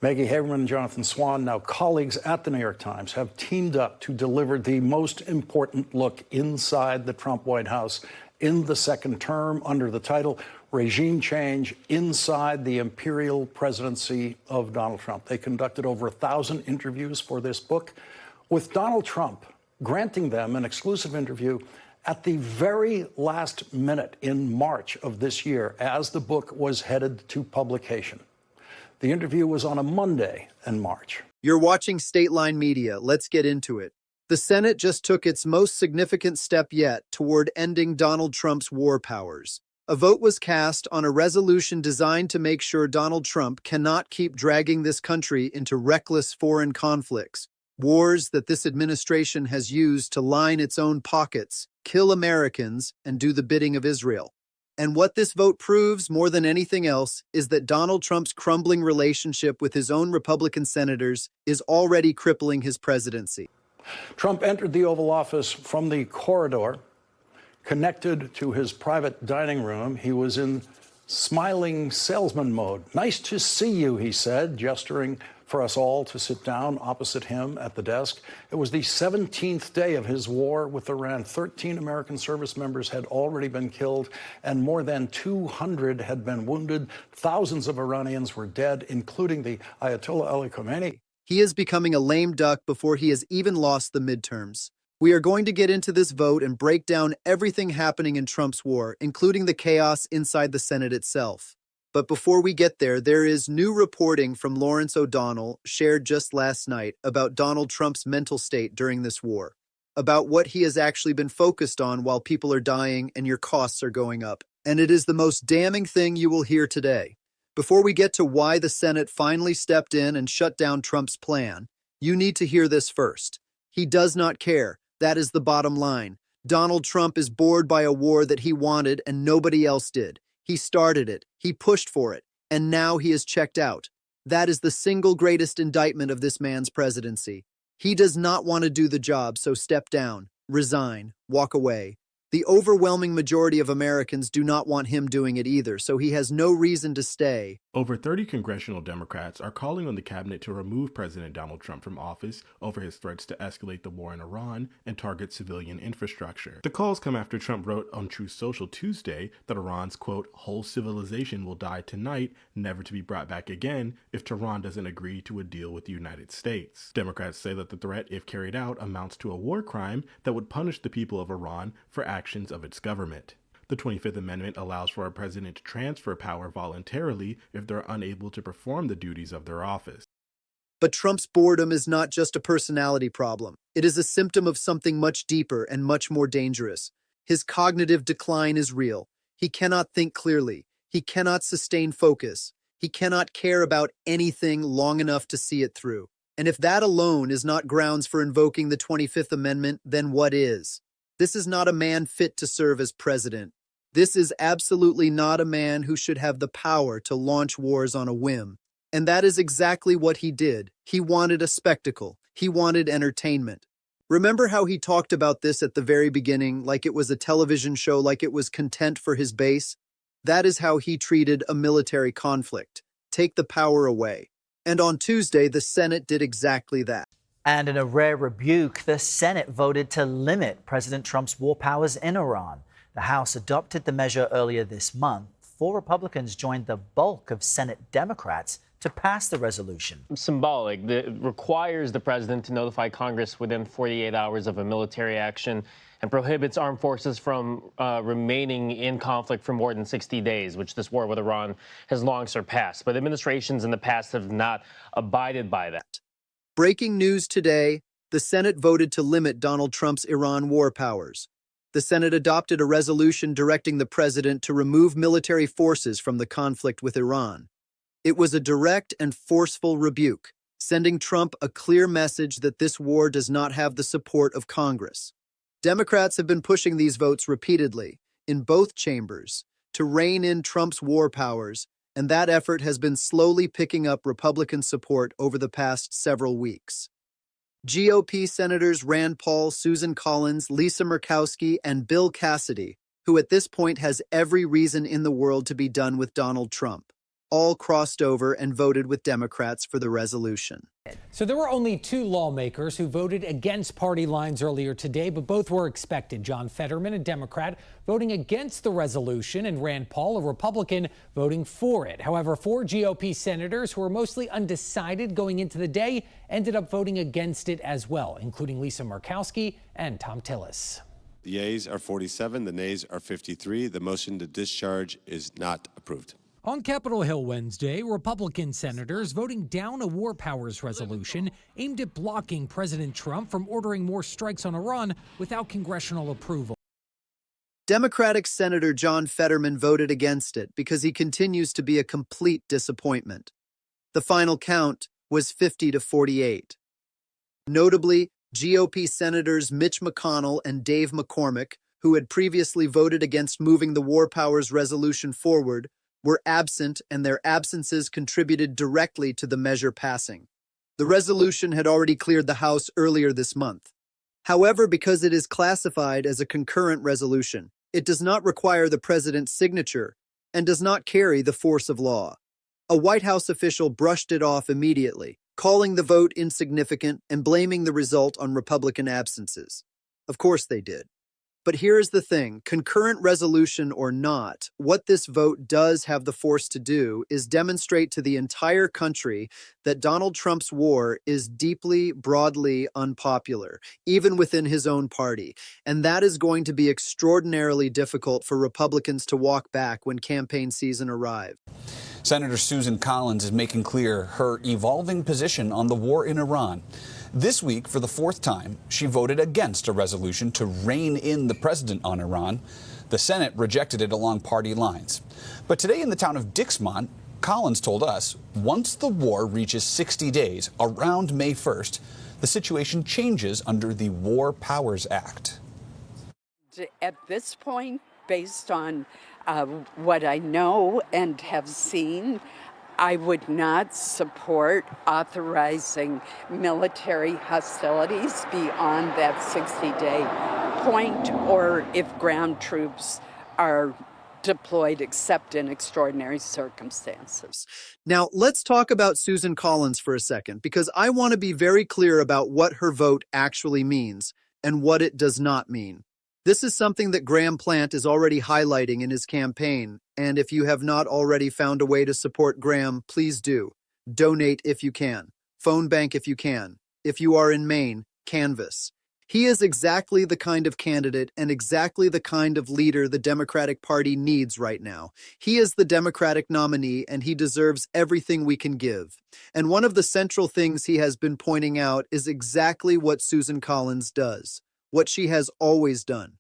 Maggie Haberman and Jonathan Swan, now colleagues at the New York Times, have teamed up to deliver the most important look inside the Trump White House in the second term under the title Regime Change Inside the Imperial Presidency of Donald Trump. They conducted over 1,000 interviews for this book, with Donald Trump granting them an exclusive interview at the very last minute in March of this year as the book was headed to publication. The interview was on a Monday in March. You're watching State Line Media. Let's get into it. The Senate just took its most significant step yet toward ending Donald Trump's war powers. A vote was cast on a resolution designed to make sure Donald Trump cannot keep dragging this country into reckless foreign conflicts, wars that this administration has used to line its own pockets, kill Americans, and do the bidding of Israel. And what this vote proves more than anything else is that Donald Trump's crumbling relationship with his own Republican senators is already crippling his presidency. Trump entered the Oval Office from the corridor connected to his private dining room. He was in smiling salesman mode. "Nice to see you," he said, gesturing for us all to sit down opposite him at the desk. It was the 17th day of his war with Iran. 13 American service members had already been killed, and more than 200 had been wounded. Thousands of Iranians were dead, including the Ayatollah Ali Khamenei. He is becoming a lame duck before he has even lost the midterms. We are going to get into this vote and break down everything happening in Trump's war, including the chaos inside the Senate itself. But before we get there, there is new reporting from Lawrence O'Donnell, shared just last night, about Donald Trump's mental state during this war, about what he has actually been focused on while people are dying and your costs are going up. And it is the most damning thing you will hear today. Before we get to why the Senate finally stepped in and shut down Trump's plan, you need to hear this first. He does not care. That is the bottom line. Donald Trump is bored by a war that he wanted and nobody else did. He started it, he pushed for it, and now he is checked out. That is the single greatest indictment of this man's presidency. He does not want to do the job, so step down, resign, walk away. The overwhelming majority of Americans do not want him doing it either, so he has no reason to stay. Over 30 congressional Democrats are calling on the cabinet to remove President Donald Trump from office over his threats to escalate the war in Iran and target civilian infrastructure. The calls come after Trump wrote on Truth Social Tuesday that Iran's, quote, whole civilization will die tonight, never to be brought back again, if Tehran doesn't agree to a deal with the United States. Democrats say that the threat, if carried out, amounts to a war crime that would punish the people of Iran for actions of its government. The 25th Amendment allows for a president to transfer power voluntarily if they're unable to perform the duties of their office. But Trump's boredom is not just a personality problem. It is a symptom of something much deeper and much more dangerous. His cognitive decline is real. He cannot think clearly. He cannot sustain focus. He cannot care about anything long enough to see it through. And if that alone is not grounds for invoking the 25th Amendment, then what is? This is not a man fit to serve as president. This is absolutely not a man who should have the power to launch wars on a whim. And that is exactly what he did. He wanted a spectacle. He wanted entertainment. Remember how he talked about this at the very beginning, like it was a television show, like it was content for his base? That is how he treated a military conflict. Take the power away. And on Tuesday, the Senate did exactly that. And in a rare rebuke, the Senate voted to limit President Trump's war powers in Iran. The House adopted the measure earlier this month. 4 Republicans joined the bulk of Senate Democrats to pass the resolution. Symbolic. It requires the president to notify Congress within 48 hours of a military action and prohibits armed forces from remaining in conflict for more than 60 days, which this war with Iran has long surpassed. But administrations in the past have not abided by that. Breaking news today, the Senate voted to limit Donald Trump's Iran war powers. The Senate adopted a resolution directing the president to remove military forces from the conflict with Iran. It was a direct and forceful rebuke, sending Trump a clear message that this war does not have the support of Congress. Democrats have been pushing these votes repeatedly, in both chambers, to rein in Trump's war powers, and that effort has been slowly picking up Republican support over the past several weeks. GOP Senators Rand Paul, Susan Collins, Lisa Murkowski, and Bill Cassidy, who at this point has every reason in the world to be done with Donald Trump, all crossed over and voted with Democrats for the resolution. So there were only two lawmakers who voted against party lines earlier today, but both were expected. John Fetterman, a Democrat, voting against the resolution, and Rand Paul, a Republican, voting for it. However, four GOP senators who were mostly undecided going into the day ended up voting against it as well, including Lisa Murkowski and Tom Tillis. The yeas are 47, the nays are 53. The motion to discharge is not approved. On Capitol Hill Wednesday, Republican senators voting down a war powers resolution aimed at blocking President Trump from ordering more strikes on Iran without congressional approval. Democratic Senator John Fetterman voted against it because he continues to be a complete disappointment. The final count was 50-48. Notably, GOP Senators Mitch McConnell and Dave McCormick, who had previously voted against moving the war powers resolution forward, were absent, and their absences contributed directly to the measure passing. The resolution had already cleared the House earlier this month. However, because it is classified as a concurrent resolution, it does not require the president's signature and does not carry the force of law. A White House official brushed it off immediately, calling the vote insignificant and blaming the result on Republican absences. Of course they did. But here's the thing, concurrent resolution or not, what this vote does have the force to do is demonstrate to the entire country that Donald Trump's war is deeply, broadly unpopular, even within his own party. And that is going to be extraordinarily difficult for Republicans to walk back when campaign season arrives. Senator Susan Collins is making clear her evolving position on the war in Iran. This week, for the fourth time, she voted against a resolution to rein in the president on Iran. The Senate rejected it along party lines. But today in the town of Dixmont, Collins told us once the war reaches 60 days, around May 1st, the situation changes under the War Powers Act. At this point, based on what I know and have seen, I would not support authorizing military hostilities beyond that 60-day point, or if ground troops are deployed except in extraordinary circumstances. Now, let's talk about Susan Collins for a second, because I want to be very clear about what her vote actually means and what it does not mean. This is something that Graham Plant is already highlighting in his campaign, and if you have not already found a way to support Graham, please do. Donate if you can. Phone bank if you can. If you are in Maine, canvass. He is exactly the kind of candidate and exactly the kind of leader the Democratic Party needs right now. He is the Democratic nominee, and he deserves everything we can give. And one of the central things he has been pointing out is exactly what Susan Collins does. What she has always done.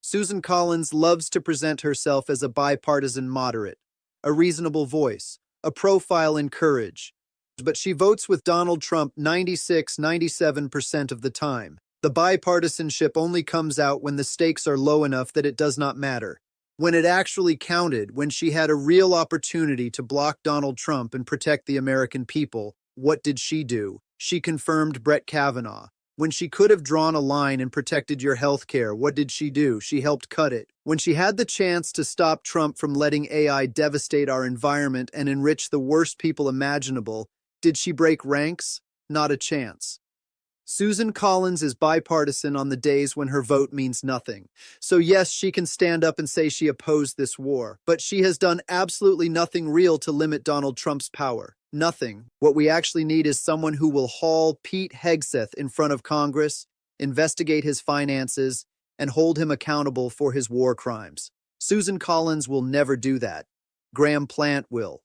Susan Collins loves to present herself as a bipartisan moderate, a reasonable voice, a profile in courage. But she votes with Donald Trump 96-97% of the time. The bipartisanship only comes out when the stakes are low enough that it does not matter. When it actually counted, when she had a real opportunity to block Donald Trump and protect the American people, what did she do? She confirmed Brett Kavanaugh. When she could have drawn a line and protected your health care, what did she do? She helped cut it. When she had the chance to stop Trump from letting AI devastate our environment and enrich the worst people imaginable, did she break ranks? Not a chance. Susan Collins is bipartisan on the days when her vote means nothing. So yes, she can stand up and say she opposed this war, but she has done absolutely nothing real to limit Donald Trump's power. Nothing. What we actually need is someone who will haul Pete Hegseth in front of Congress, investigate his finances, and hold him accountable for his war crimes. Susan Collins will never do that. Graham Plant will.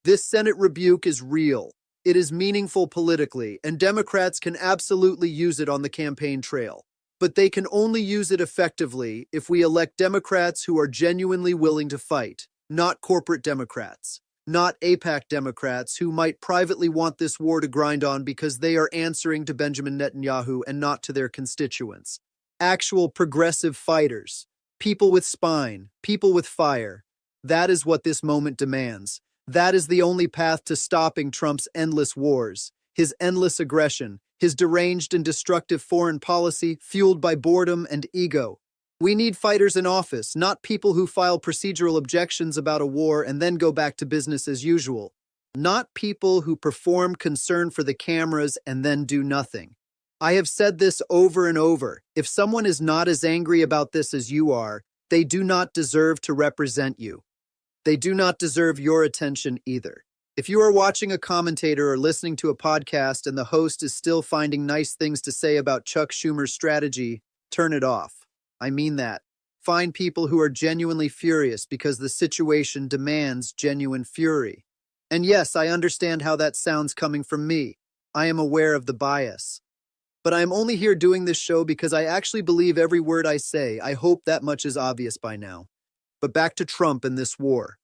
This Senate rebuke is real. It is meaningful politically, and Democrats can absolutely use it on the campaign trail. But they can only use it effectively if we elect Democrats who are genuinely willing to fight, not corporate Democrats. Not AIPAC Democrats who might privately want this war to grind on because they are answering to Benjamin Netanyahu and not to their constituents. Actual progressive fighters, people with spine, people with fire. That is what this moment demands. That is the only path to stopping Trump's endless wars, his endless aggression, his deranged and destructive foreign policy fueled by boredom and ego. We need fighters in office, not people who file procedural objections about a war and then go back to business as usual. Not people who perform concern for the cameras and then do nothing. I have said this over and over. If someone is not as angry about this as you are, they do not deserve to represent you. They do not deserve your attention either. If you are watching a commentator or listening to a podcast and the host is still finding nice things to say about Chuck Schumer's strategy, turn it off. I mean that. Find people who are genuinely furious because the situation demands genuine fury. And yes, I understand how that sounds coming from me. I am aware of the bias. But I am only here doing this show because I actually believe every word I say. I hope that much is obvious by now. But back to Trump and this war.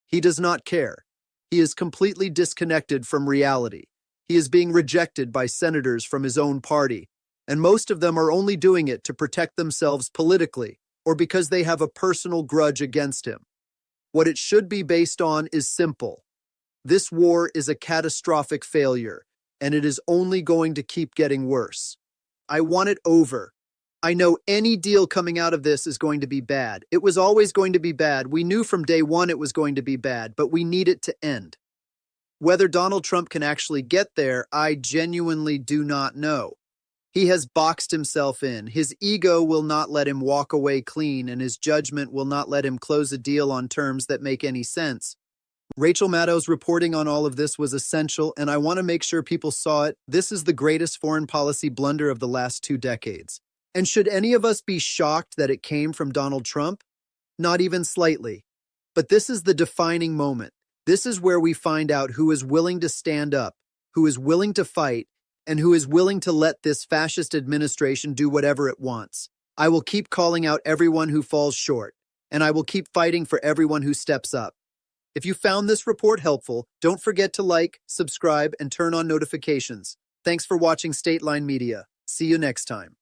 He does not care. He is completely disconnected from reality. He is being rejected by senators from his own party, and most of them are only doing it to protect themselves politically or because they have a personal grudge against him. What it should be based on is simple. This war is a catastrophic failure, and it is only going to keep getting worse. I want it over. I know any deal coming out of this is going to be bad. It was always going to be bad. We knew from day one it was going to be bad, but we need it to end. Whether Donald Trump can actually get there, I genuinely do not know. He has boxed himself in. His ego will not let him walk away clean, and his judgment will not let him close a deal on terms that make any sense. Rachel Maddow's reporting on all of this was essential, and I want to make sure people saw it. This is the greatest foreign policy blunder of the last 2 decades. And should any of us be shocked that it came from Donald Trump? Not even slightly. But this is the defining moment. This is where we find out who is willing to stand up, who is willing to fight, and who is willing to let this fascist administration do whatever it wants. I will keep calling out everyone who falls short, and I will keep fighting for everyone who steps up. If you found this report helpful, don't forget to like, subscribe, and turn on notifications. Thanks for watching State Line Media. See you next time.